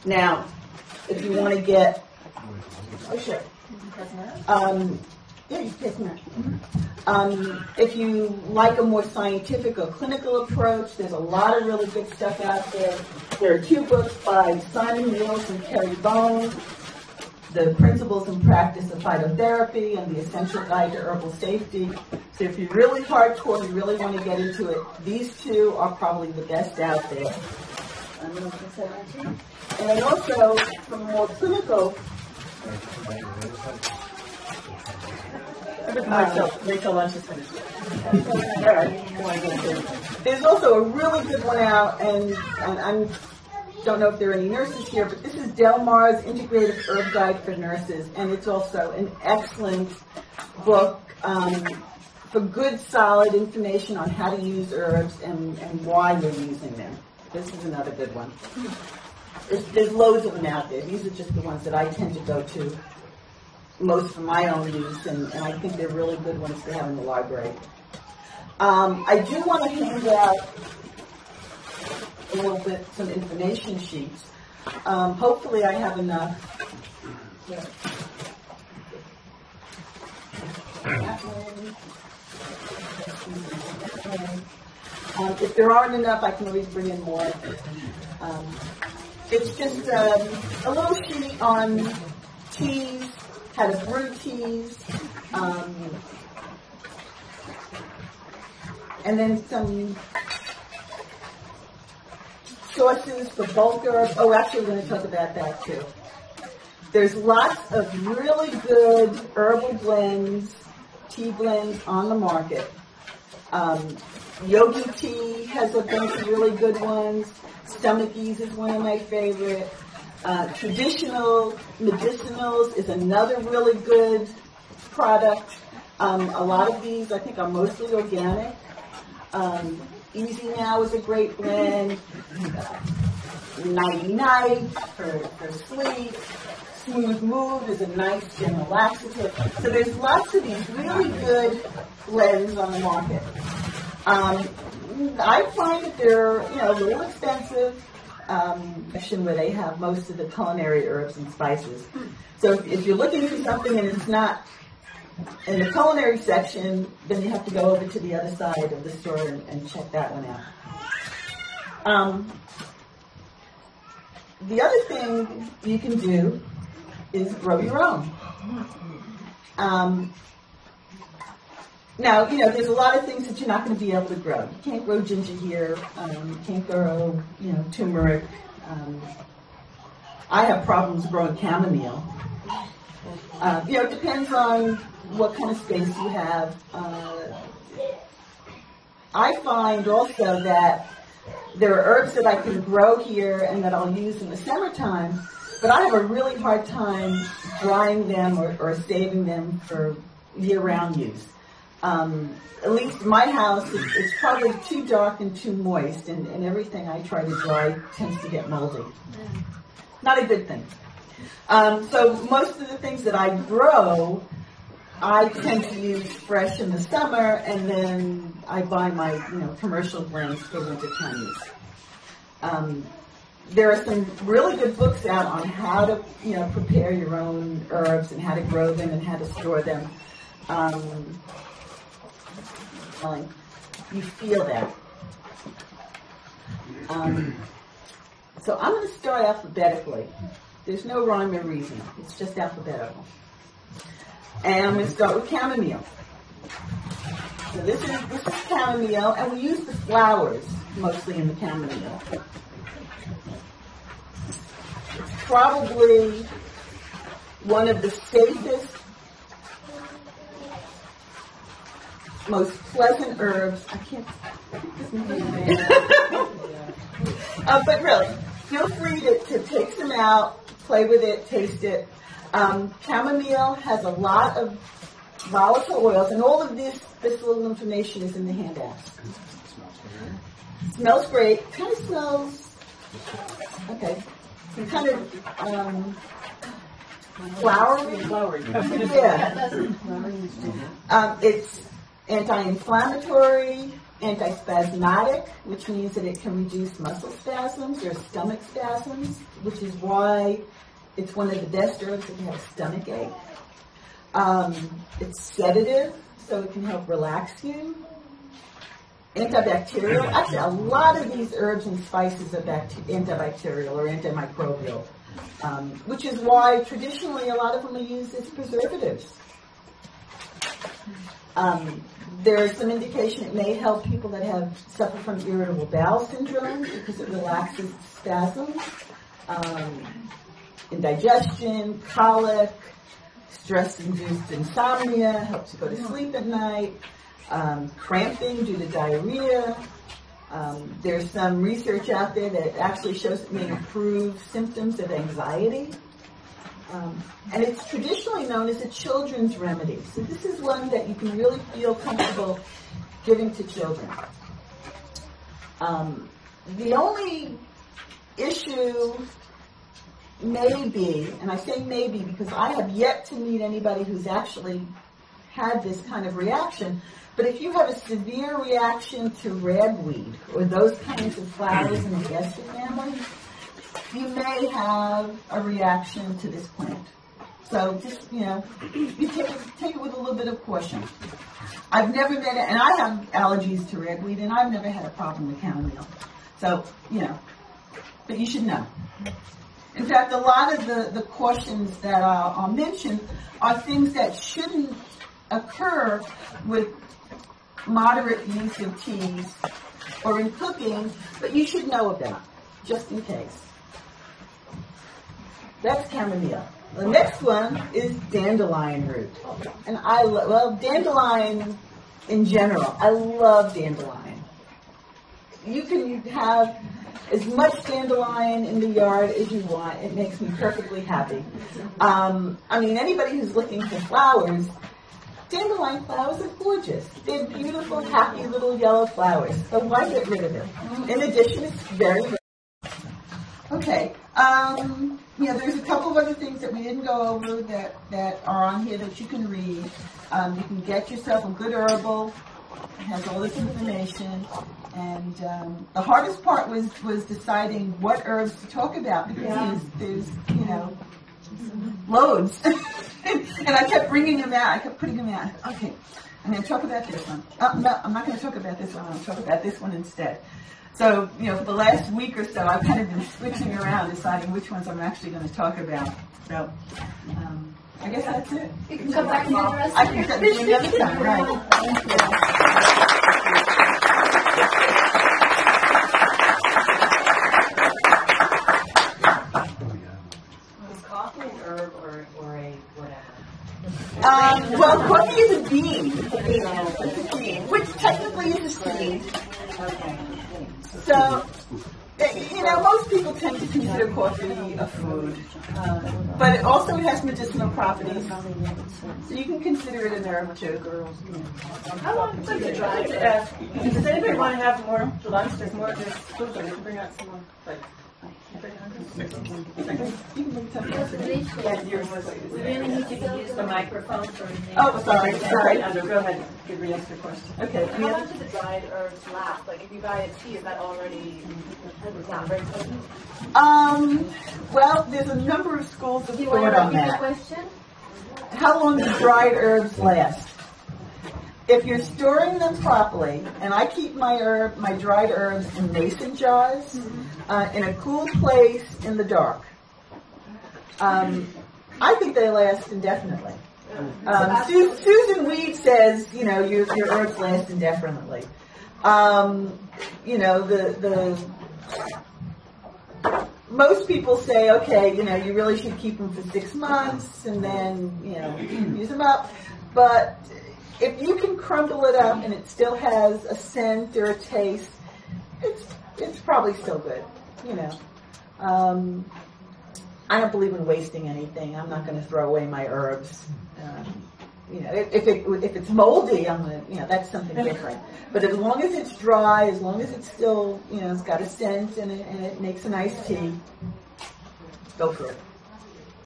Now, if you want to get, oh sure, yeah, you can take that. If you like a more scientific or clinical approach, there's a lot of really good stuff out there. There are 2 books by Simon Niels and Kerry Bone, The Principles and Practice of Phytotherapy and The Essential Guide to Herbal Safety. So if you're really hardcore, you really want to get into it, these 2 are probably the best out there. And then also, from more clinical, Rachel lunch is finished. All right. There's also a really good one out, and I don't know if there are any nurses here, but this is Delmar's Integrative Herb Guide for Nurses, and it's also an excellent book for good, solid information on how to use herbs and why you're using them. This is another good one. There's loads of them out there. These are just the ones that I tend to go to most for my own use, and I think they're really good ones to have in the library. I do want to hand out a little bit, some information sheets. Hopefully I have enough. If there aren't enough, I can always bring in more. It's just a little sheet on teas, how to brew teas, and then some sources for bulk herbs. Oh, actually, we're going to talk about that too. There's lots of really good herbal blends, tea blends on the market. Yogi tea has a bunch of really good ones. Stomach ease is one of my favorite. Traditional medicinals is another really good product. A lot of these, I think, are mostly organic. Easy Now is a great blend. Nighty Night for sleep. Smooth Move is a nice general laxative. So there's lots of these really good blends on the market. I find that they're a little expensive, where they have most of the culinary herbs and spices. So if you're looking for something and it's not in the culinary section, then you have to go over to the other side of the store and check that one out. The other thing you can do is grow your own. Now, there's a lot of things that you're not going to be able to grow. You can't grow ginger here. You can't grow, turmeric. I have problems growing chamomile. It depends on what kind of space you have. I find also that there are herbs that I can grow here and that I'll use in the summertime, but I have a really hard time drying them or saving them for year-round use. At least my house is probably too dark and too moist, and everything I try to dry tends to get moldy. Not a good thing. So most of the things that I grow, I tend to use fresh in the summer, and then I buy my commercial blends for wintertime use. There are some really good books out on how to prepare your own herbs and how to grow them and how to store them. You feel that. So I'm going to start alphabetically. There's no rhyme or reason. It's just alphabetical. And I'm going to start with chamomile. So this is chamomile, and we use the flowers mostly in the chamomile. It's probably one of the safest, most pleasant herbs. I can't. But really, feel free to take some out, play with it, taste it. Chamomile has a lot of volatile oils, and all of this little information is in the handouts. Smells great. Kind of smells. Okay. Some kind of flowery. Yeah. It's anti-inflammatory. antispasmodic, which means that it can reduce muscle spasms or stomach spasms, which is why it's one of the best herbs if you have a stomach ache. It's sedative, so it can help relax you. Antibacterial. Actually, a lot of these herbs and spices are antibacterial or antimicrobial, which is why traditionally a lot of them are used as preservatives. There's some indication it may help people that suffer from irritable bowel syndrome because it relaxes spasms, indigestion, colic, stress-induced insomnia, helps you go to sleep at night, cramping due to diarrhea. There's some research out there that actually shows it may improve symptoms of anxiety. And it's traditionally known as a children's remedy. So this is one that you can really feel comfortable giving to children. The only issue may be, and I say maybe because I have yet to meet anybody who's actually had this kind of reaction, but if you have a severe reaction to ragweed or those kinds of flowers in the Aster family, you may have a reaction to this plant. So just, you take it with a little bit of caution. I've never met it, and I have allergies to ragweed, and I've never had a problem with chamomile. So, but you should know. In fact, a lot of the cautions that I'll mention are things that shouldn't occur with moderate use of teas or in cooking, but you should know about, just in case. That's chamomile. The next one is dandelion root. And dandelion in general, I love dandelion. You can have as much dandelion in the yard as you want. It makes me perfectly happy. Anybody who's looking for flowers, dandelion flowers are gorgeous. They're beautiful, happy little yellow flowers. So why get rid of it? In addition, it's very rare. Okay. There's a couple of other things that we didn't go over that are on here that you can read. You can get yourself a good herbal. It has all this information. And the hardest part was deciding what herbs to talk about because there's loads. And I kept bringing them out. I kept putting them out. Okay, I'm going to talk about this one. No, I'm not going to talk about this one. I'm going to talk about this one instead. So, for the last week or so, I've kind of been switching around, deciding which ones I'm actually going to talk about. So, I guess that's it. You can come back and do the rest. I can do another time, right? Thank you. Is coffee an herb or a whatever? Coffee is a bean. Which technically is a seed. Okay. So, most people tend to consider coffee a food, but it also has medicinal properties, so you can consider it an herb too. How long does it dry? Does anybody want to have more lunch? There's more of this food, but we can bring out some more. We really need to use the microphone for anything. Oh, sorry. Go ahead. Give me extra question. Okay. How long do the dried herbs last? Like if you buy a tea, is that already not very potent? There's a number of schools of thought on that. Question? How long do dried herbs last? If you're storing them properly, and I keep my dried herbs in mason jars, in a cool place in the dark, I think they last indefinitely. Susan Weed says, your herbs last indefinitely. Most people say, okay, you really should keep them for 6 months and then, use them up. But if you can crumble it up and it still has a scent or a taste, it's probably still good, I don't believe in wasting anything. I'm not going to throw away my herbs. If it's moldy, that's something different. But as long as it's dry, as long as it's still, it's got a scent and it makes a nice tea, go for it.